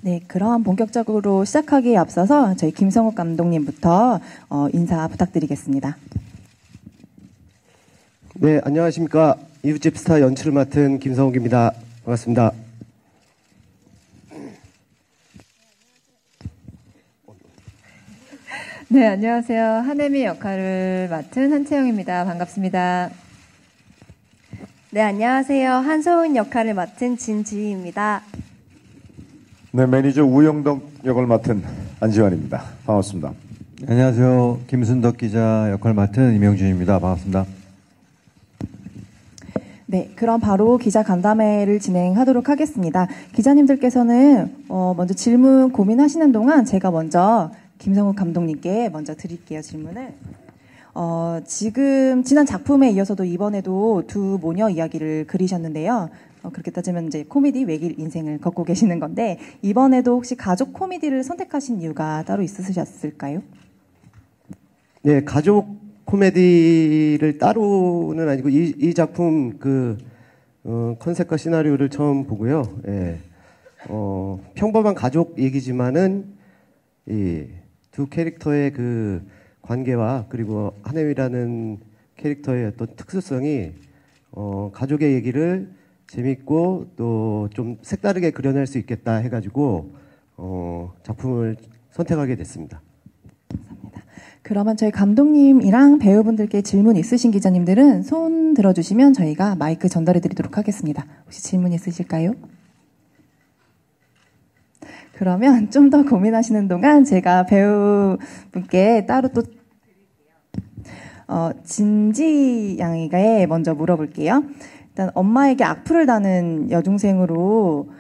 네, 그럼 본격적으로 시작하기에 앞서서 저희 김성욱 감독님부터 인사 부탁드리겠습니다. 네, 안녕하십니까. 이웃집 스타 연출을 맡은 김성욱입니다. 반갑습니다. 네, 안녕하세요. 한혜미 역할을 맡은 한채영입니다. 반갑습니다. 네, 안녕하세요. 한소은 역할을 맡은 진지희입니다. 네, 매니저 우영덕 역을 맡은 안지환입니다. 반갑습니다. 안녕하세요. 김순덕 기자 역할 맡은 임영준입니다. 반갑습니다. 네, 그럼 바로 기자 간담회를 진행하도록 하겠습니다. 기자님들께서는 먼저 질문 고민하시는 동안 제가 먼저 김성욱 감독님께 먼저 드릴게요, 질문을. 지금 지난 작품에 이어서도 이번에도 두 모녀 이야기를 그리셨는데요. 그렇게 따지면 이제 코미디 외길 인생을 걷고 계시는 건데, 이번에도 혹시 가족 코미디를 선택하신 이유가 따로 있으셨을까요? 네, 가족 코미디를 따로는 아니고 이 작품 컨셉과 시나리오를 처음 보고요. 예. 평범한 가족 얘기지만은 이 두 캐릭터의 그 관계와 그리고 한혜미라는 캐릭터의 어떤 특수성이 가족의 얘기를 재밌고 또 좀 색다르게 그려낼 수 있겠다 해가지고 작품을 선택하게 됐습니다. 감사합니다. 그러면 저희 감독님이랑 배우분들께 질문 있으신 기자님들은 손 들어주시면 저희가 마이크 전달해 드리도록 하겠습니다. 혹시 질문 있으실까요? 그러면 좀 더 고민하시는 동안 제가 배우분께 따로 또 진지 양에게 먼저 물어볼게요. 일단 엄마에게 악플을 다는 여중생으로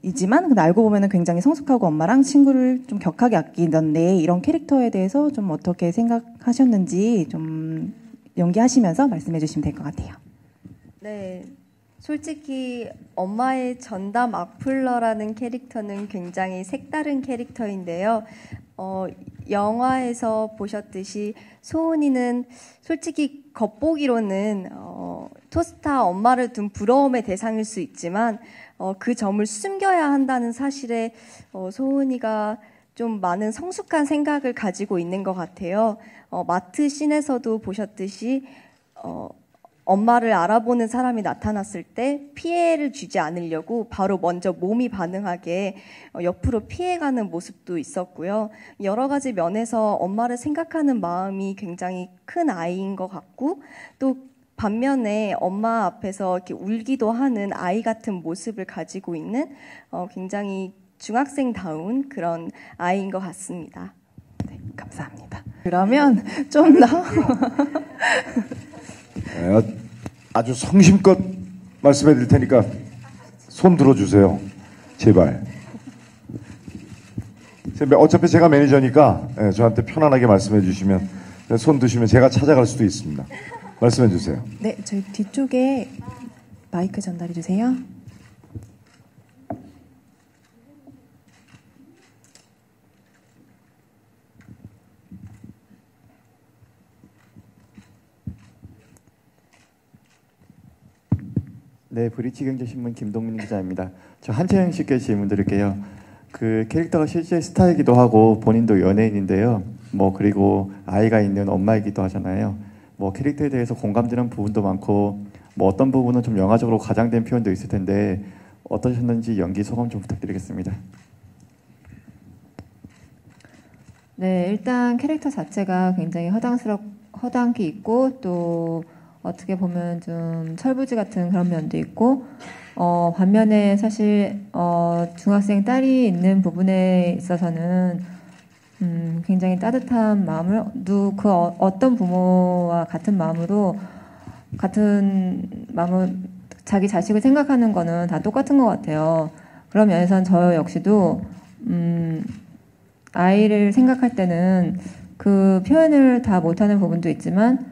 이지만 근데 알고 보면은 굉장히 성숙하고 엄마랑 친구를 좀 격하게 아끼던데 이런 캐릭터에 대해서 좀 어떻게 생각하셨는지 좀 연기하시면서 말씀해 주시면 될 것 같아요. 네, 솔직히 엄마의 전담 악플러라는 캐릭터는 굉장히 색다른 캐릭터인데요. 영화에서 보셨듯이 소은이는 솔직히 겉보기로는 토스타 엄마를 둔 부러움의 대상일 수 있지만 그 점을 숨겨야 한다는 사실에 소은이가 좀 많은 성숙한 생각을 가지고 있는 것 같아요. 마트 씬에서도 보셨듯이 엄마를 알아보는 사람이 나타났을 때 피해를 주지 않으려고 바로 먼저 몸이 반응하게 옆으로 피해가는 모습도 있었고요. 여러 가지 면에서 엄마를 생각하는 마음이 굉장히 큰 아이인 것 같고 또 반면에 엄마 앞에서 이렇게 울기도 하는 아이 같은 모습을 가지고 있는 굉장히 중학생다운 그런 아이인 것 같습니다. 네, 감사합니다. 그러면 좀 더 아주 성심껏 말씀해 드릴 테니까 손 들어주세요. 제발. 어차피 제가 매니저니까 저한테 편안하게 말씀해 주시면 손 드시면 제가 찾아갈 수도 있습니다. 말씀해 주세요. 네, 저희 뒤쪽에 마이크 전달해 주세요. 네, 브리치경제신문 김동민 기자입니다. 저 한채영 씨께 질문 드릴게요. 그 캐릭터가 실제 스타이기도 하고 본인도 연예인인데요. 그리고 아이가 있는 엄마이기도 하잖아요. 캐릭터에 대해서 공감되는 부분도 많고 어떤 부분은 좀 영화적으로 과장된 표현도 있을 텐데 어떠셨는지 연기 소감 좀 부탁드리겠습니다. 네, 일단 캐릭터 자체가 굉장히 허당기 있고 또 어떻게 보면 좀 철부지 같은 그런 면도 있고 반면에 사실 중학생 딸이 있는 부분에 있어서는 굉장히 따뜻한 마음을 어떤 부모와 같은 마음을 자기 자식을 생각하는 거는 다 똑같은 것 같아요. 그런 면에서는 저 역시도 아이를 생각할 때는 그 표현을 다 못하는 부분도 있지만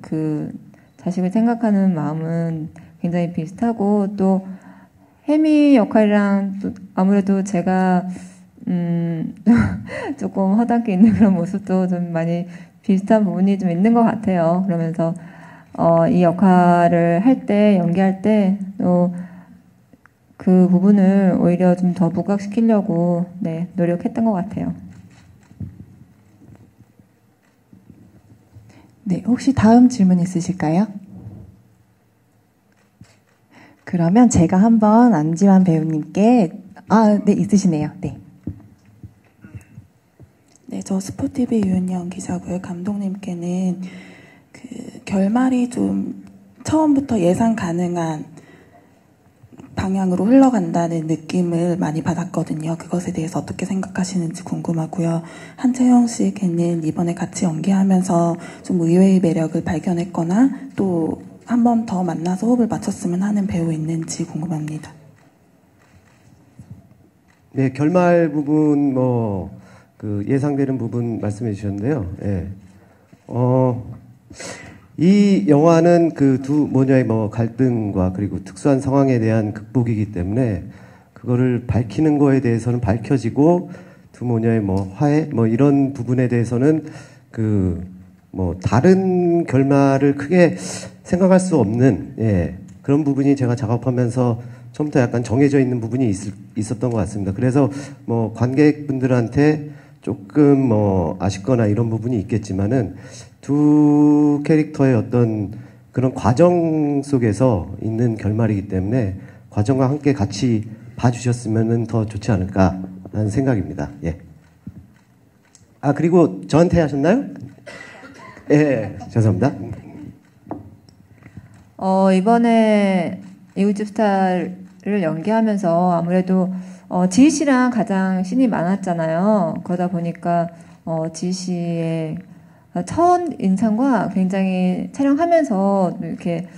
그 자식을 생각하는 마음은 굉장히 비슷하고 또 혜미 역할이랑 또 아무래도 제가 조금 허당기 있는 그런 모습도 좀 많이 비슷한 부분이 좀 있는 것 같아요. 그러면서 이 역할을 할 때 연기할 때 또 그 부분을 오히려 좀 더 부각시키려고 네, 노력했던 것 같아요. 네, 혹시 다음 질문 있으실까요? 그러면 제가 한번 안지환 배우님께 네, 있으시네요. 네. 네, 저 스포티비 유은영 기자고요. 감독님께는 그 결말이 좀 처음부터 예상 가능한 방향으로 흘러간다는 느낌을 많이 받았거든요. 그것에 대해서 어떻게 생각하시는지 궁금하고요. 한채영 씨에게는 이번에 같이 연기하면서 좀 의외의 매력을 발견했거나 또 한 번 더 만나서 호흡을 맞췄으면 하는 배우 있는지 궁금합니다. 네, 결말 부분 그 예상되는 부분 말씀해 주셨는데요. 예. 이 영화는 그 두 모녀의 갈등과 그리고 특수한 상황에 대한 극복이기 때문에 그거를 밝히는 거에 대해서는 밝혀지고 두 모녀의 화해 이런 부분에 대해서는 다른 결말을 크게 생각할 수 없는 그런 부분이 제가 작업하면서 처음부터 약간 정해져 있는 부분이 있었던 것 같습니다. 그래서 관객분들한테 조금 아쉽거나 이런 부분이 있겠지만은 두 캐릭터의 어떤 그런 과정 속에서 있는 결말이기 때문에 과정과 함께 같이 봐주셨으면 더 좋지 않을까라는 생각입니다. 예. 그리고 저한테 하셨나요? 예, 죄송합니다. 이번에 이웃집 스타를 연기하면서 아무래도 지희 씨랑 가장 씬이 많았잖아요. 그러다 보니까 지희 씨의 첫 인상과 굉장히 촬영하면서 이렇게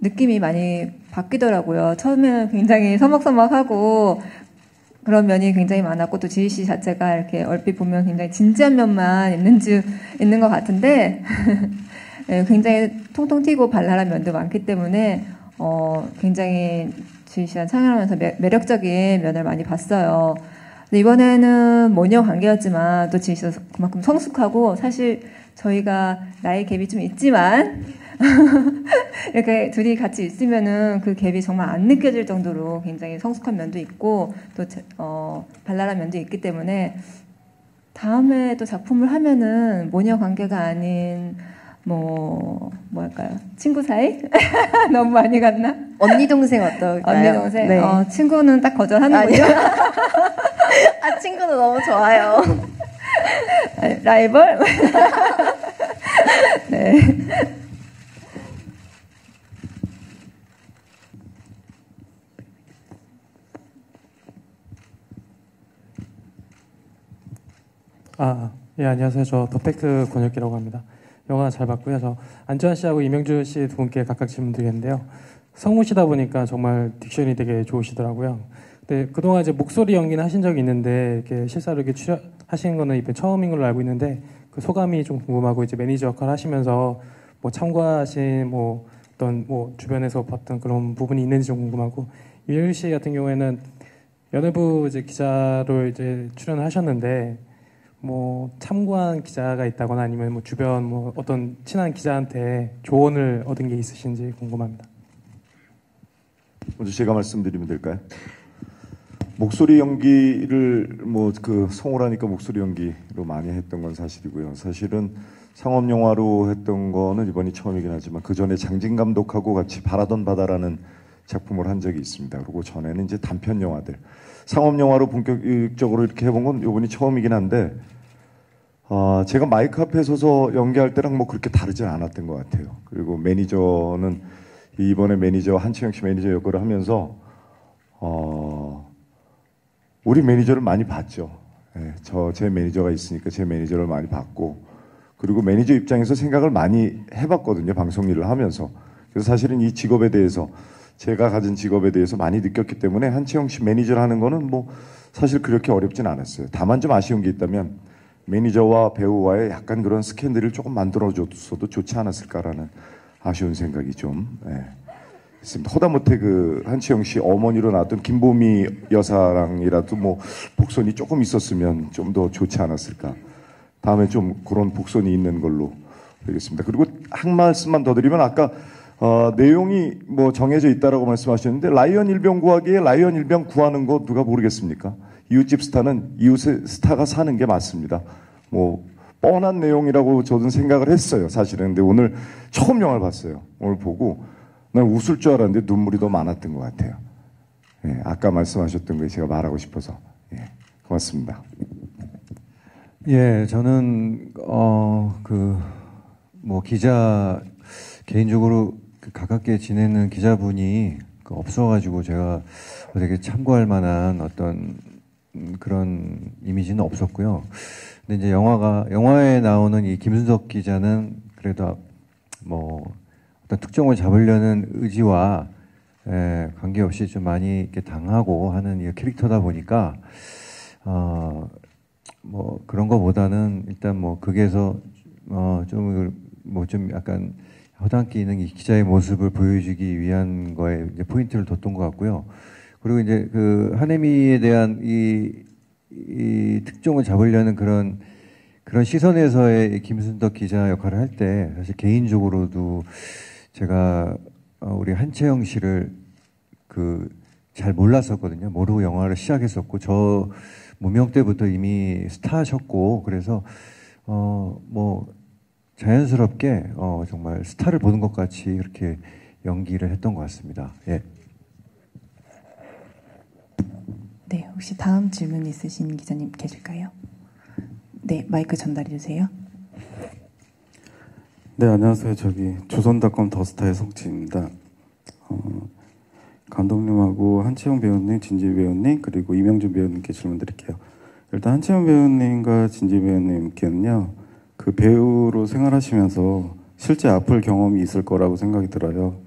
느낌이 많이 바뀌더라고요. 처음에는 굉장히 서먹서먹하고 그런 면이 굉장히 많았고 또 지희 씨 자체가 이렇게 얼핏 보면 굉장히 진지한 면만 있는 것 같은데 굉장히 통통 튀고 발랄한 면도 많기 때문에 굉장히 지희 씨랑 촬영하면서 매력적인 면을 많이 봤어요. 이번에는 모녀 관계였지만 또 지희 씨가 그만큼 성숙하고 사실 저희가 나이 갭이 좀 있지만 이렇게 둘이 같이 있으면은 그 갭이 정말 안 느껴질 정도로 굉장히 성숙한 면도 있고 또 발랄한 면도 있기 때문에 다음에 또 작품을 하면은 모녀 관계가 아닌 뭐랄까요? 친구 사이? 너무 많이 갔나? 언니 동생 어떨까요? 언니 동생? 네. 친구는 딱 거절하는군요. 친구는 너무 좋아요. 라이벌? 네. 예, 안녕하세요. 저 더팩트 권혁기라고 합니다. 영화 잘 봤고요. 저 안지환 씨하고 이명주 씨 두 분께 각각 질문 드리겠는데요. 성우시다 보니까 정말 딕션이 되게 좋으시더라고요. 근데 그동안 이제 목소리 연기는 하신 적이 있는데 이렇게 실사로 이렇게 출연하시는 거는 이번 처음인 걸로 알고 있는데 그 소감이 좀 궁금하고 이제 매니저 역할 하시면서 참고하신 어떤 주변에서 봤던 그런 부분이 있는지 좀 궁금하고 이명주 씨 같은 경우에는 연예부 이제 기자로 이제 출연을 하셨는데 참고한 기자가 있다거나 아니면 주변 어떤 친한 기자한테 조언을 얻은 게 있으신지 궁금합니다. 먼저 제가 말씀드리면 될까요? 목소리 연기를 성우라니까 목소리 연기로 많이 했던 건 사실이고요. 사실은 상업 영화로 했던 거는 이번이 처음이긴 하지만 그 전에 장진 감독하고 같이 바라던 바다라는 작품을 한 적이 있습니다. 그리고 전에는 이제 단편 영화들, 상업 영화로 본격적으로 이렇게 해본 건 이번이 처음이긴 한데 제가 마이크 앞에 서서 연기할 때랑 그렇게 다르진 않았던 것 같아요. 그리고 매니저는 이번에 매니저 한채영 씨 매니저 역할을 하면서 우리 매니저를 많이 봤죠. 제 매니저가 있으니까 제 매니저를 많이 봤고 그리고 매니저 입장에서 생각을 많이 해봤거든요. 방송 일을 하면서. 그래서 사실은 이 직업에 대해서 제가 가진 직업에 대해서 많이 느꼈기 때문에 한채영 씨 매니저를 하는 거는 사실 그렇게 어렵진 않았어요. 다만 좀 아쉬운 게 있다면 매니저와 배우와의 약간 그런 스캔들을 조금 만들어줬어도 좋지 않았을까라는 아쉬운 생각이 좀 있습니다. 허다못해 한채영 씨 어머니로 나왔던 김보미 여사랑이라도 복선이 조금 있었으면 좀 더 좋지 않았을까. 다음에 좀 그런 복선이 있는 걸로 되겠습니다. 그리고 한 말씀만 더 드리면 아까 내용이 뭐 정해져 있다라고 말씀하셨는데 라이언 일병 구하기에 라이언 일병 구하는 거 누가 모르겠습니까? 이웃집 스타는 이웃의 스타가 사는 게 맞습니다. 뭐 뻔한 내용이라고 저는 생각을 했어요, 사실은. 근데 오늘 처음 영화를 봤어요. 오늘 보고 난 웃을 줄 알았는데 눈물이 더 많았던 것 같아요. 예, 아까 말씀하셨던 거 제가 말하고 싶어서. 예, 고맙습니다. 예, 저는 뭐 기자 개인적으로 가깝게 지내는 기자분이 없어가지고 제가 되게 참고할 만한 어떤 그런 이미지는 없었고요. 근데 이제 영화에 나오는 이 김순덕 기자는 그래도 뭐 어떤 특종을 잡으려는 의지와 관계없이 좀 많이 이렇게 당하고 하는 이 캐릭터다 보니까 뭐 그런 거보다는 일단 뭐 극에서 좀 약간 허당끼 있는 이 기자의 모습을 보여주기 위한 거에 이제 포인트를 뒀던 것 같고요. 그리고 이제 그 한혜미에 대한 이 특종을 잡으려는 그런 시선에서의 김순덕 기자 역할을 할 때 사실 개인적으로도 제가 우리 한채영 씨를 잘 몰랐었거든요. 모르고 영화를 시작했었고 저 무명 때부터 이미 스타셨고 그래서 뭐 자연스럽게 정말 스타를 보는 것 같이 그렇게 연기를 했던 것 같습니다. 예. 네, 혹시 다음 질문 있으신 기자님 계실까요? 네, 마이크 전달해 주세요. 네, 안녕하세요. 조선닷컴 더스타의 성치입니다. 감독님하고 한채영 배우님, 진지 배우님, 그리고 이명준 배우님께 질문 드릴게요. 일단 한채영 배우님과 진지 배우님께는요, 그 배우로 생활하시면서 실제 악플 경험이 있을 거라고 생각이 들어요.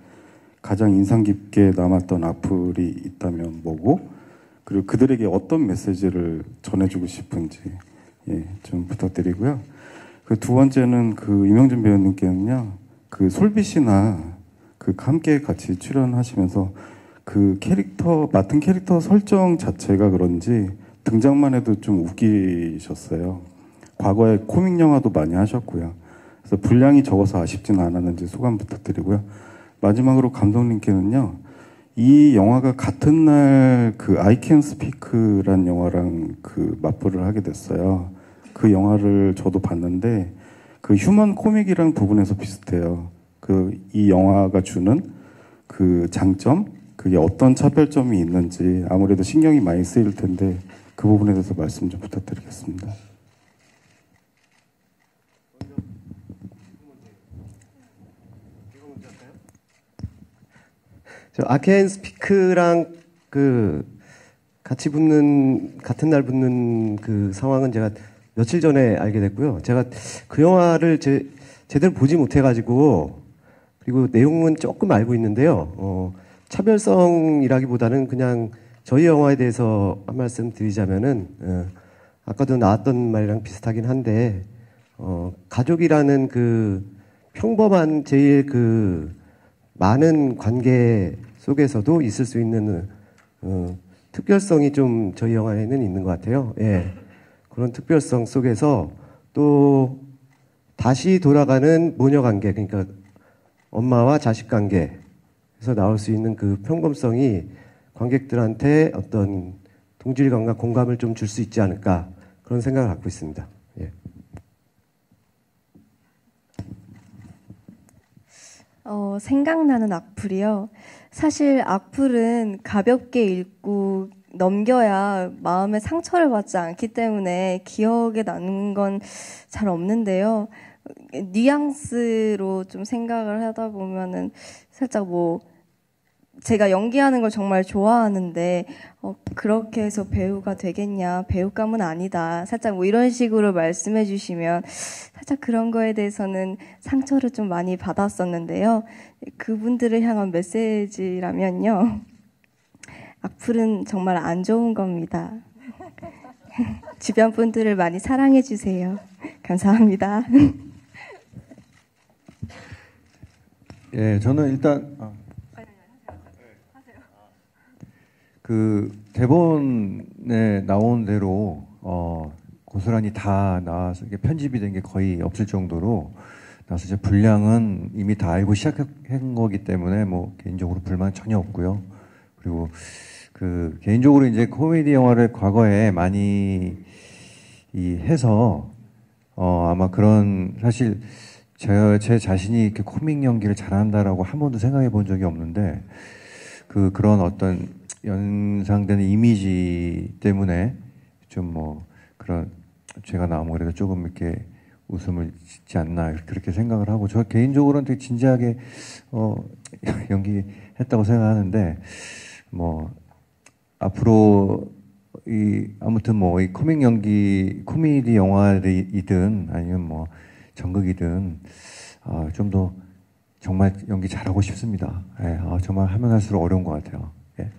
가장 인상 깊게 남았던 악플이 있다면 뭐고, 그리고 그들에게 어떤 메시지를 전해주고 싶은지 좀 부탁드리고요. 그 두 번째는 그 이명준 배우님께는요, 그 솔빛이나 함께 같이 출연하시면서 맡은 캐릭터 설정 자체가 그런지 등장만 해도 좀 웃기셨어요. 과거에 코믹 영화도 많이 하셨고요. 그래서 분량이 적어서 아쉽지는 않았는지 소감 부탁드리고요. 마지막으로 감독님께는요, 이 영화가 같은 날 I Can Speak라는 영화랑 맞불을 하게 됐어요. 그 영화를 저도 봤는데 휴먼 코믹이랑 부분에서 비슷해요. 이 영화가 주는 장점, 그게 어떤 차별점이 있는지 아무래도 신경이 많이 쓰일 텐데 그 부분에 대해서 말씀 좀 부탁드리겠습니다. 아켄 스피크랑 같은 날 붙는 상황은 제가 며칠 전에 알게 됐고요. 제가 그 영화를 제대로 보지 못해가지고, 그리고 내용은 조금 알고 있는데요. 차별성이라기보다는 그냥 저희 영화에 대해서 한 말씀 드리자면은, 아까도 나왔던 말이랑 비슷하긴 한데, 가족이라는 평범한 제일 많은 관계 속에서도 있을 수 있는 특별성이 좀 저희 영화에는 있는 것 같아요. 예. 그런 특별성 속에서 또 다시 돌아가는 모녀 관계, 그러니까 엄마와 자식 관계에서 나올 수 있는 평범성이 관객들한테 어떤 동질감과 공감을 좀 줄 수 있지 않을까, 그런 생각을 갖고 있습니다. 예. 생각나는 악플이요. 사실 악플은 가볍게 읽고 넘겨야 마음에 상처를 받지 않기 때문에 기억에 남는 건 잘 없는데요. 뉘앙스로 좀 생각을 하다 보면은 살짝 제가 연기하는 걸 정말 좋아하는데 그렇게 해서 배우가 되겠냐, 배우감은 아니다, 살짝 이런 식으로 말씀해 주시면 살짝 그런 거에 대해서는 상처를 좀 많이 받았었는데요. 그분들을 향한 메시지라면요, 악플은 정말 안 좋은 겁니다. 주변 분들을 많이 사랑해 주세요. 감사합니다. 예, 저는 일단 대본에 나온 대로 고스란히 다 나와서 이게 편집이 된 게 거의 없을 정도로 나서 이제 분량은 이미 다 알고 시작한 거기 때문에 뭐 개인적으로 불만 전혀 없고요. 그리고 그 개인적으로 이제 코미디 영화를 과거에 많이 해서 아마 그런 사실 제 자신이 이렇게 코믹 연기를 잘한다라고 한 번도 생각해 본 적이 없는데 그런 어떤 연상되는 이미지 때문에 좀 뭐 그런 제가 나오면 그래도 조금 이렇게 웃음을 짓지 않나 그렇게 생각을 하고 저 개인적으로는 되게 진지하게 연기했다고 생각하는데 뭐 앞으로 아무튼 뭐 이 코미디 영화이든 아니면 뭐 전극이든 좀 더 정말 연기 잘하고 싶습니다. 예, 정말 하면 할수록 어려운 것 같아요. 예.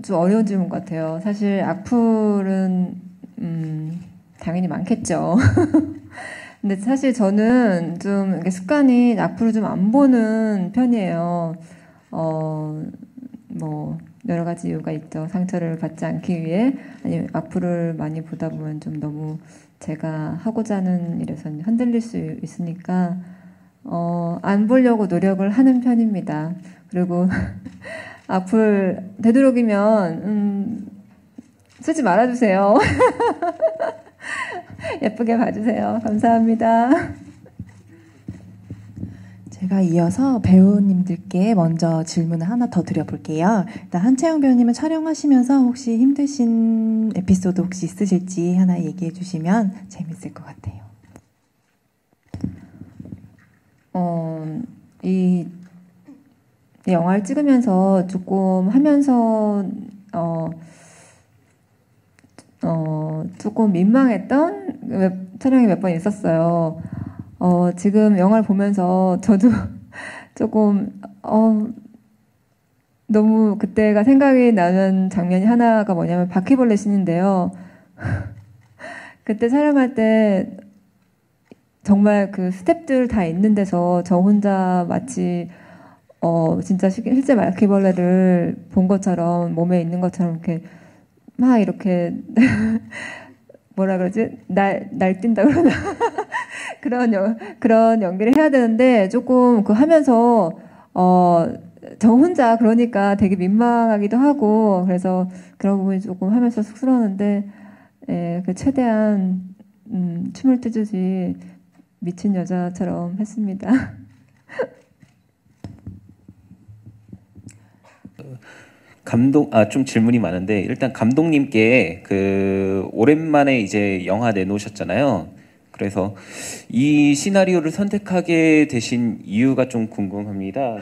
좀 어려운 질문 같아요. 사실 악플은 당연히 많겠죠. 근데 사실 저는 좀 이렇게 습관이 악플을 좀 안 보는 편이에요. 뭐 여러 가지 이유가 있죠. 상처를 받지 않기 위해 아니면 악플을 많이 보다 보면 좀 너무 제가 하고자 하는 일에서 흔들릴 수 있으니까 안 보려고 노력을 하는 편입니다. 그리고 악플 되도록이면 쓰지 말아주세요. 예쁘게 봐주세요. 감사합니다. 제가 이어서 배우님들께 먼저 질문을 하나 더 드려볼게요. 일단 한채영 배우님은 촬영하시면서 혹시 힘드신 에피소드 혹시 있으실지 하나 얘기해 주시면 재밌을 것 같아요. 이 영화를 찍으면서 조금 하면서 조금 민망했던 촬영이 몇 번 있었어요. 지금 영화를 보면서 저도 조금 너무 그때가 생각이 나는 장면이 하나가 뭐냐면 바퀴벌레 씬인데요. 그때 촬영할 때 정말 그 스태프들 다 있는 데서 저 혼자 마치 진짜 실제 바퀴벌레를 본 것처럼 몸에 있는 것처럼 이렇게 막 이렇게 뭐라 그러지? 날뛴다 그러나 그런 연기를 해야 되는데 조금 그 하면서 저 혼자 그러니까 되게 민망하기도 하고 그래서 그런 부분이 조금 하면서 쑥스러웠는데 그 최대한 춤을 트주지 미친 여자처럼 했습니다. 좀 질문이 많은데 일단 감독님께 오랜만에 이제 영화 내놓으셨잖아요. 그래서 이 시나리오를 선택하게 되신 이유가 좀 궁금합니다.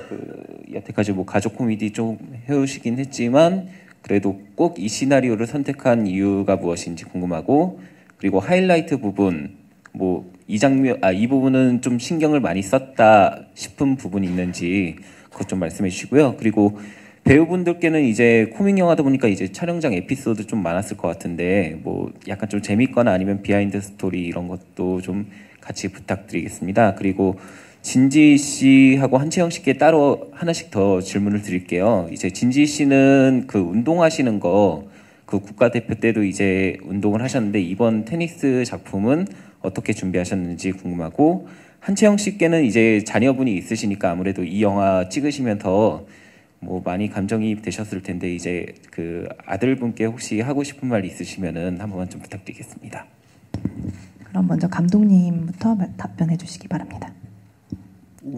여태까지 뭐 가족 코미디 좀 해오시긴 했지만 그래도 꼭 이 시나리오를 선택한 이유가 무엇인지 궁금하고 그리고 하이라이트 부분 뭐 이 부분은 좀 신경을 많이 썼다 싶은 부분이 있는지 그것 좀 말씀해 주시고요. 그리고 배우분들께는 이제 코믹 영화다 보니까 이제 촬영장 에피소드 좀 많았을 것 같은데 뭐 약간 좀 재밌거나 아니면 비하인드 스토리 이런 것도 좀 같이 부탁드리겠습니다. 그리고 진지 씨하고 한채영 씨께 따로 하나씩 더 질문을 드릴게요. 이제 진지 씨는 그 운동하시는 거 그 국가대표 때도 이제 운동을 하셨는데 이번 테니스 작품은 어떻게 준비하셨는지 궁금하고 한채영 씨께는 이제 자녀분이 있으시니까 아무래도 이 영화 찍으시면 더 뭐 많이 감정이입 되셨을 텐데 이제 그 아들분께 혹시 하고 싶은 말 있으시면은 한 번만 좀 부탁드리겠습니다. 그럼 먼저 감독님부터 답변해 주시기 바랍니다.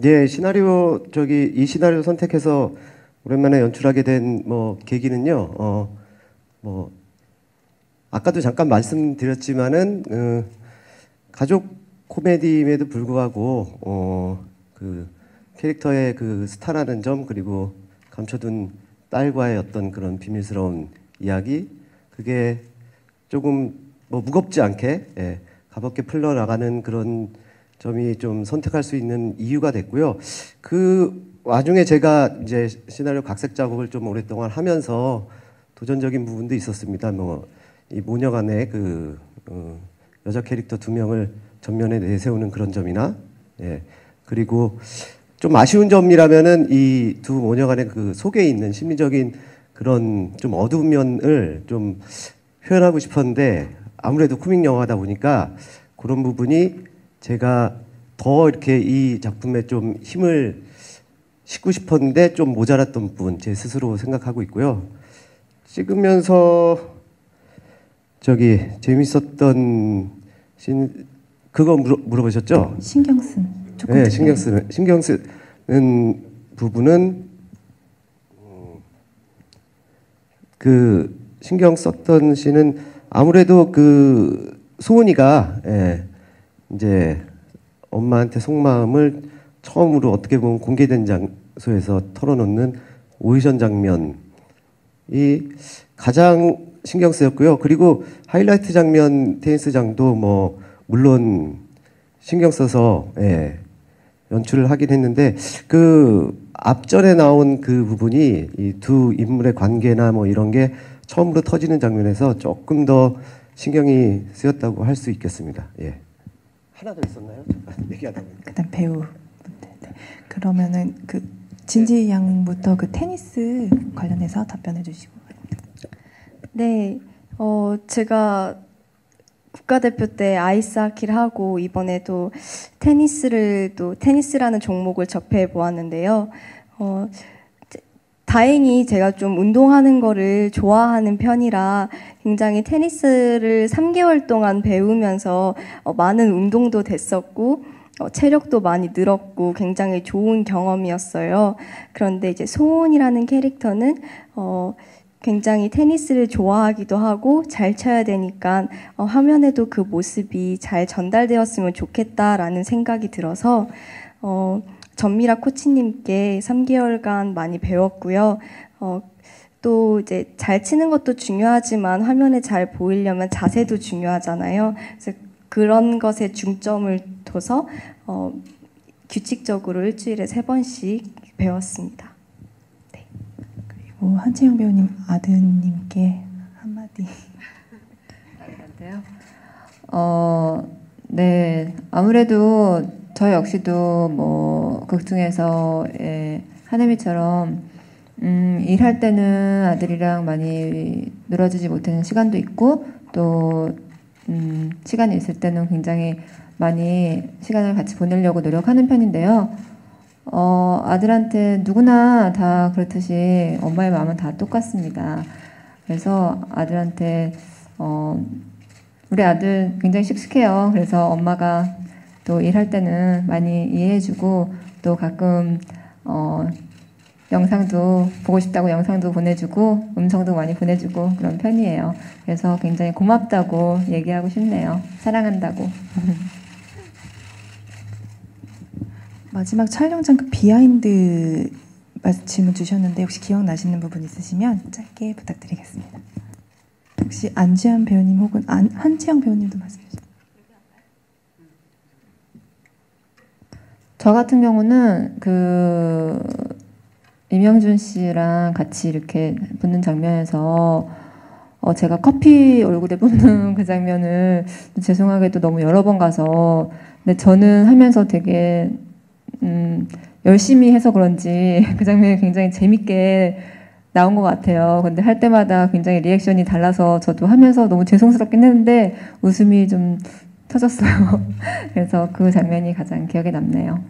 예, 이 시나리오 선택해서 오랜만에 연출하게 된 뭐 계기는요. 뭐 아까도 잠깐 말씀드렸지만은 가족 코미디임에도 불구하고 그 캐릭터의 그 스타라는 점 그리고 감춰둔 딸과의 어떤 그런 비밀스러운 이야기 그게 조금 뭐 무겁지 않게 가볍게 풀려나가는 그런 점이 좀 선택할 수 있는 이유가 됐고요. 그 와중에 제가 이제 시나리오 각색 작업을 좀 오랫동안 하면서 도전적인 부분도 있었습니다. 뭐 이 모녀간의 그 여자 캐릭터 2명을 전면에 내세우는 그런 점이나 그리고 좀 아쉬운 점이라면은 이 두 모녀간의 그 속에 있는 심리적인 그런 좀 어두운 면을 좀 표현하고 싶었는데 아무래도 코믹 영화다 보니까 그런 부분이 제가 더 이렇게 이 작품에 좀 힘을 싣고 싶었는데 좀 모자랐던 부분 제 스스로 생각하고 있고요. 찍으면서 저기 재밌었던 씬 그거 물어보셨죠? 신경 쓴. 네, 신경 쓰는 부분은 그 신경 썼던 씬은 아무래도 그 소은이가 이제 엄마한테 속마음을 처음으로 어떻게 보면 공개된 장소에서 털어놓는 오디션 장면이 가장 신경 쓰였고요. 그리고 하이라이트 장면 테니스장도 뭐 물론 신경 써서 연출을 하긴 했는데 그 앞전에 나온 그 부분이 이 두 인물의 관계나 뭐 이런 게 처음으로 터지는 장면에서 조금 더 신경이 쓰였다고 할 수 있겠습니다. 예. 하나 더 있었나요? 얘기하다 보니까. 그다음 배우. 네. 그러면은 그 진지 양부터 그 테니스 관련해서 답변해 주시고. 네, 제가 국가대표 때 아이스하키를 하고 이번에도 테니스라는 종목을 접해 보았는데요. 다행히 제가 좀 운동하는 거를 좋아하는 편이라 굉장히 테니스를 3개월 동안 배우면서 많은 운동도 됐었고 체력도 많이 늘었고 굉장히 좋은 경험이었어요. 그런데 이제 소은이라는 캐릭터는 굉장히 테니스를 좋아하기도 하고 잘 쳐야 되니까 화면에도 그 모습이 잘 전달되었으면 좋겠다라는 생각이 들어서 전미라 코치님께 3개월간 많이 배웠고요. 또 이제 잘 치는 것도 중요하지만 화면에 잘 보이려면 자세도 중요하잖아요. 그래서 그런 것에 중점을 둬서 규칙적으로 일주일에 3번씩 배웠습니다. 네. 그리고 한채영 배우님 아드님께 한마디. 네, 아무래도 저 역시도 뭐 극중에서 하늘이처럼 일할 때는 아들이랑 많이 놀아주지 못하는 시간도 있고 또 시간이 있을 때는 굉장히 많이 시간을 같이 보내려고 노력하는 편인데요. 아들한테 누구나 다 그렇듯이 엄마의 마음은 다 똑같습니다. 그래서 아들한테 우리 아들 굉장히 씩씩해요. 그래서 엄마가 또 일할 때는 많이 이해해주고 또 가끔 영상도 보고 싶다고 영상도 보내주고 음성도 많이 보내주고 그런 편이에요. 그래서 굉장히 고맙다고 얘기하고 싶네요. 사랑한다고. 마지막 촬영장 그 비하인드 질문 주셨는데 혹시 기억나시는 부분 있으시면 짧게 부탁드리겠습니다. 혹시 안지한 배우님 혹은 한채영 배우님도 말씀해 주세요. 저 같은 경우는 이명준 씨랑 같이 이렇게 붙는 장면에서 제가 커피 얼굴에 붓는 그 장면을 죄송하게도 너무 여러 번 가서 근데 저는 하면서 되게 열심히 해서 그런지 그 장면이 굉장히 재밌게 나온 것 같아요. 근데 할 때마다 굉장히 리액션이 달라서 저도 하면서 너무 죄송스럽긴 했는데 웃음이 좀 터졌어요. 그래서 그 장면이 가장 기억에 남네요.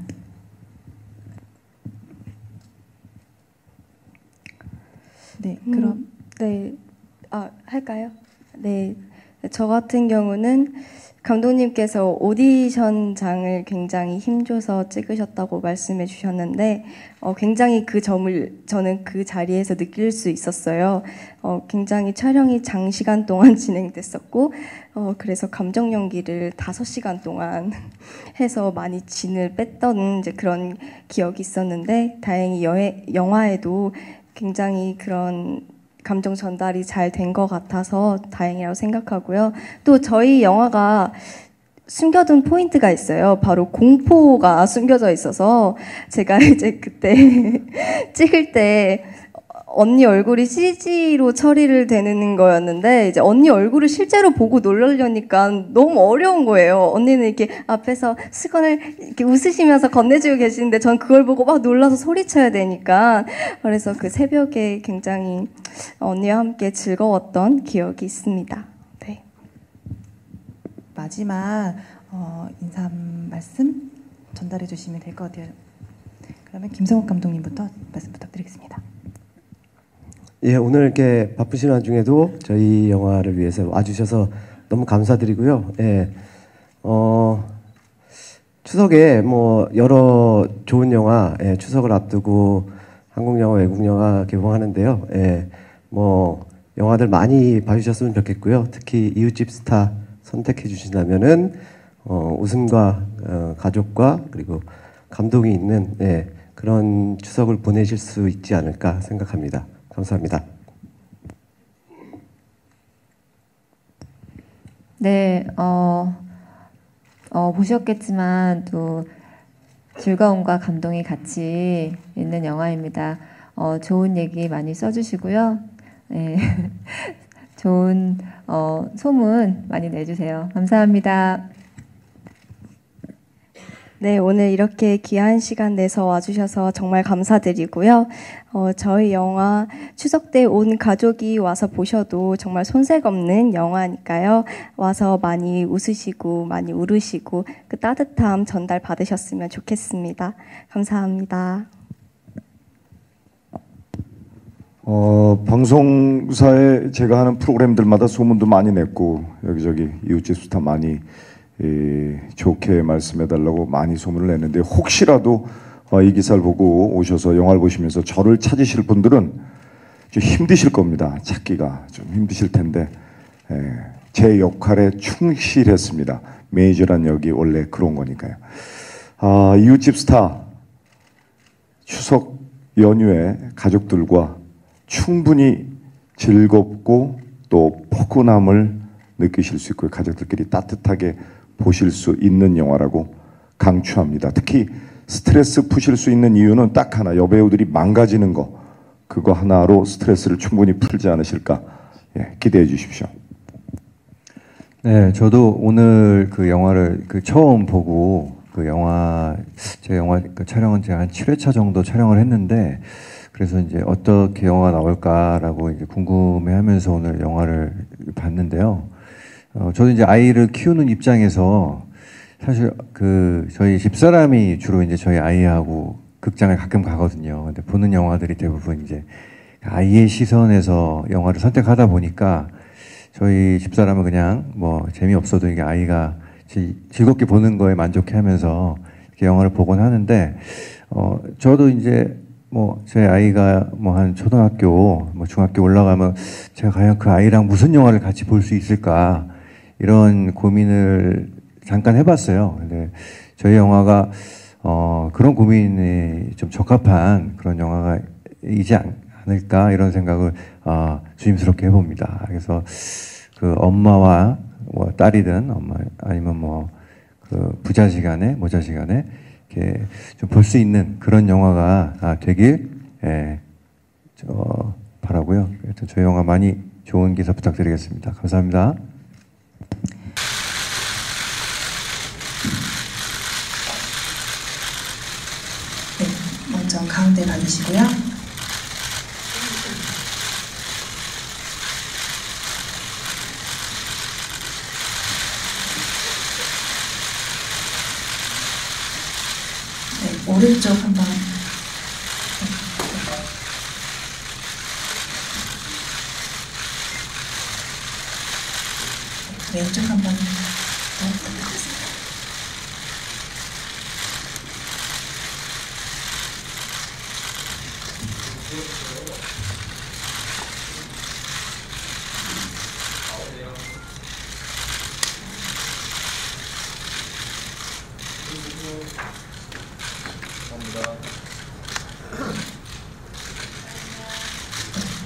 네, 그럼 네, 할까요? 네, 저 같은 경우는 감독님께서 오디션장을 굉장히 힘줘서 찍으셨다고 말씀해 주셨는데 굉장히 그 점을 저는 그 자리에서 느낄 수 있었어요. 굉장히 촬영이 장시간 동안 진행됐었고 그래서 감정 연기를 5시간 동안 해서 많이 진을 뺐던 이제 그런 기억이 있었는데 다행히 영화에도 굉장히 그런 감정 전달이 잘 된 것 같아서 다행이라고 생각하고요. 또 저희 영화가 숨겨둔 포인트가 있어요. 바로 공포가 숨겨져 있어서 제가 이제 그때 찍을 때 언니 얼굴이 CG로 처리를 되는 거였는데 이제 언니 얼굴을 실제로 보고 놀라려니까 너무 어려운 거예요. 언니는 이렇게 앞에서 수건을 이렇게 웃으시면서 건네주고 계시는데 전 그걸 보고 막 놀라서 소리쳐야 되니까 그래서 그 새벽에 굉장히 언니와 함께 즐거웠던 기억이 있습니다. 네. 마지막 인사 말씀 전달해 주시면 될 것 같아요. 그러면 김성욱 감독님부터 말씀 부탁드리겠습니다. 예, 오늘 이렇게 바쁘신 와중에도 저희 영화를 위해서 와주셔서 너무 감사드리고요. 예, 추석에 뭐 여러 좋은 영화, 예, 추석을 앞두고 한국 영화, 외국 영화 개봉하는데요. 예, 뭐 영화들 많이 봐주셨으면 좋겠고요. 특히 이웃집 스타 선택해 주신다면은 웃음과 가족과 그리고 감동이 있는 그런 추석을 보내실 수 있지 않을까 생각합니다. 감사합니다. 네, 보셨겠지만 또 즐거움과 감동이 같이 있는 영화입니다. 좋은 얘기 많이 써주시고요. 네, 좋은 소문 많이 내주세요. 감사합니다. 네, 오늘 이렇게 귀한 시간 내서 와주셔서 정말 감사드리고요. 저희 영화 추석 때 온 가족이 와서 보셔도 정말 손색 없는 영화니까요. 와서 많이 웃으시고 많이 울으시고 그 따뜻함 전달 받으셨으면 좋겠습니다. 감사합니다. 방송사에 제가 하는 프로그램들마다 소문도 많이 냈고 여기저기 이웃집 스타 많이 좋게 말씀해달라고 많이 소문을 냈는데 혹시라도 이 기사를 보고 오셔서 영화를 보시면서 저를 찾으실 분들은 좀 힘드실 겁니다. 찾기가 좀 힘드실 텐데 제 역할에 충실했습니다. 매니저란 역이 원래 그런 거니까요. 이웃집 스타 추석 연휴에 가족들과 충분히 즐겁고 또 포근함을 느끼실 수 있고 가족들끼리 따뜻하게 보실 수 있는 영화라고 강추합니다. 특히 스트레스 푸실 수 있는 이유는 딱 하나, 여배우들이 망가지는 거 그거 하나로 스트레스를 충분히 풀지 않으실까 기대해 주십시오. 네, 저도 오늘 그 영화를 처음 보고 제 영화 촬영은 제가 한 7회차 정도 촬영을 했는데 그래서 이제 어떻게 영화가 나올까라고 이제 궁금해하면서 오늘 영화를 봤는데요. 저도 이제 아이를 키우는 입장에서 사실 저희 집사람이 주로 이제 저희 아이하고 극장에 가끔 가거든요. 근데 보는 영화들이 대부분 이제 아이의 시선에서 영화를 선택하다 보니까 저희 집사람은 그냥 뭐 재미없어도 이게 아이가 즐겁게 보는 거에 만족해하면서 이렇게 영화를 보곤 하는데 저도 이제 뭐 제 아이가 뭐 한 초등학교, 뭐 중학교 올라가면 제가 과연 그 아이랑 무슨 영화를 같이 볼 수 있을까 이런 고민을 잠깐 해봤어요. 근데 저희 영화가 그런 고민에 좀 적합한 그런 영화가 이지 않을까 이런 생각을 조심스럽게 해봅니다. 그래서 그 엄마와 뭐 딸이든 엄마 아니면 뭐 그 부자지간에 모자지간에 이렇게 좀 볼 수 있는 그런 영화가 되길 바라고요. 하여튼 저희 영화 많이 좋은 기사 부탁드리겠습니다. 감사합니다. 네, 먼저 가운데 받으시고요. 네, 오른쪽 한번. 왼쪽 한번 더 부탁드리겠습니다.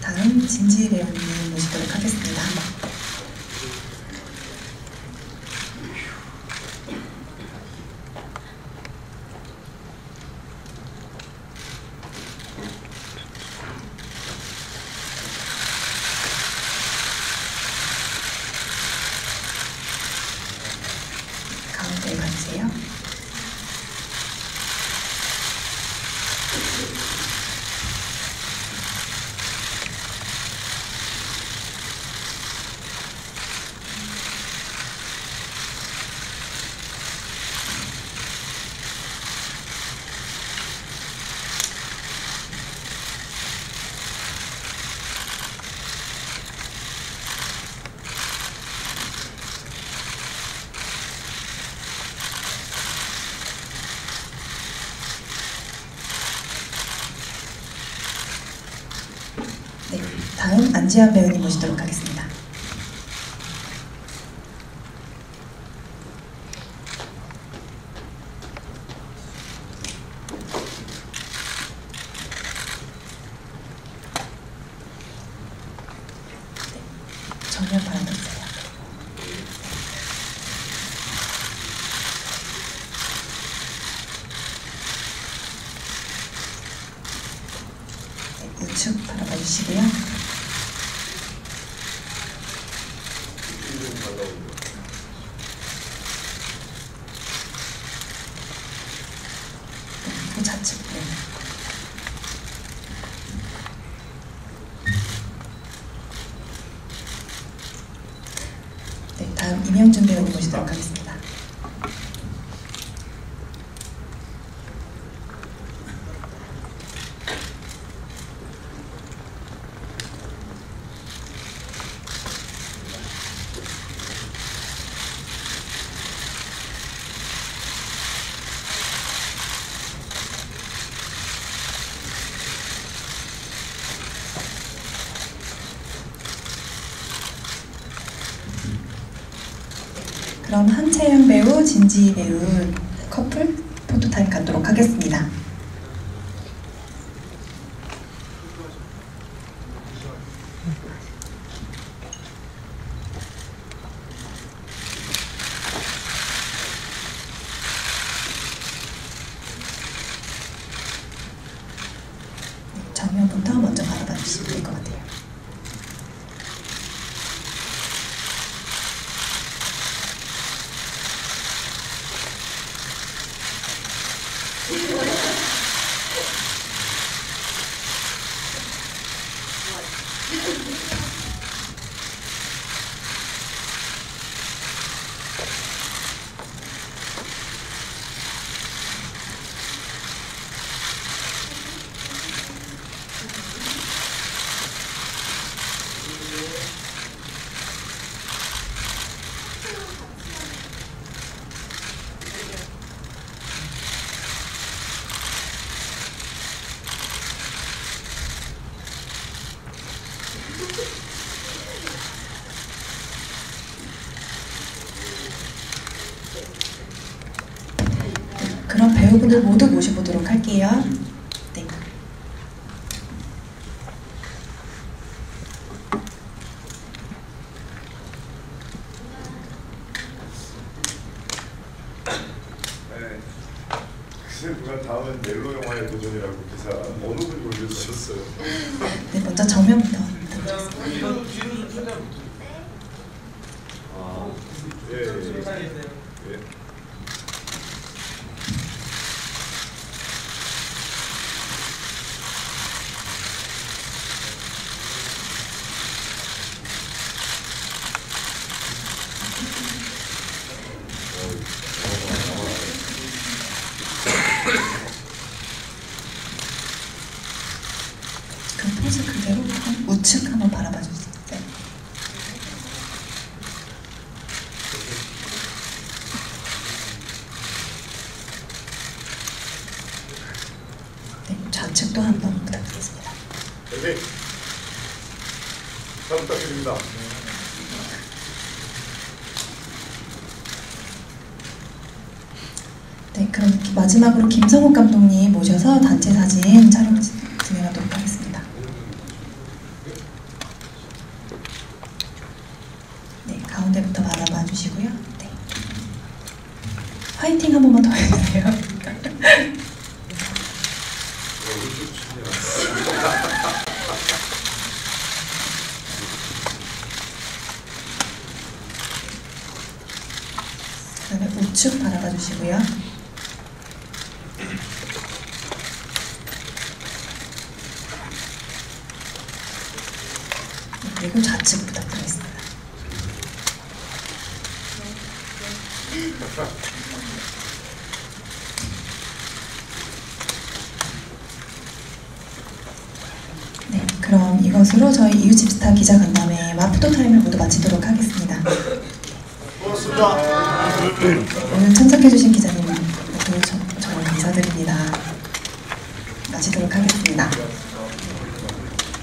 다음 진지 배우님 모시도록 하겠습니다. 다음 안지현 배우님 모시도록 하겠습니다. 정면 바라보세요. 우측 바라봐 주시고요. 그리고 좌측. 네, 다음 이명준 배우님 모시도록 하겠습니다. 그럼 한채영 배우, 진지 배우 커플 포토타임 갖도록 하겠습니다. 정면부터 먼저 바라봐 주시면 될 것 같아요. 그럼 배우분들 모두 모셔보도록 할게요. 네. 글쎄 누가 다음은 멜로 영화의 도전이라고 기사 어느 분이 올려주셨어요? 네, 먼저 정면부터. 예. 그 포즈 그대로 우측 한번 바라봐 주세요. 네. 네, 좌측도 한번 부탁드리겠습니다. 네. 잘 부탁드립니다. 네, 그럼 마지막으로 김성욱 감독님 모셔서 단체 사진 촬영 진행하도록 하겠습니다. 네, 가운데부터 바라봐 주시고요. 네. 화이팅 한 번만 더 해주세요. 그다음에 우측 바라봐 주시고요. 그리고 좌측 부탁드리겠습니다. 네, 그럼 이것으로 저희 이웃집스타 기자간담회 마포토타임을 모두 마치도록 하겠습니다. 고맙습니다. 오늘 참석해주신 기자님 모두 정말 감사드립니다. 마치도록 하겠습니다.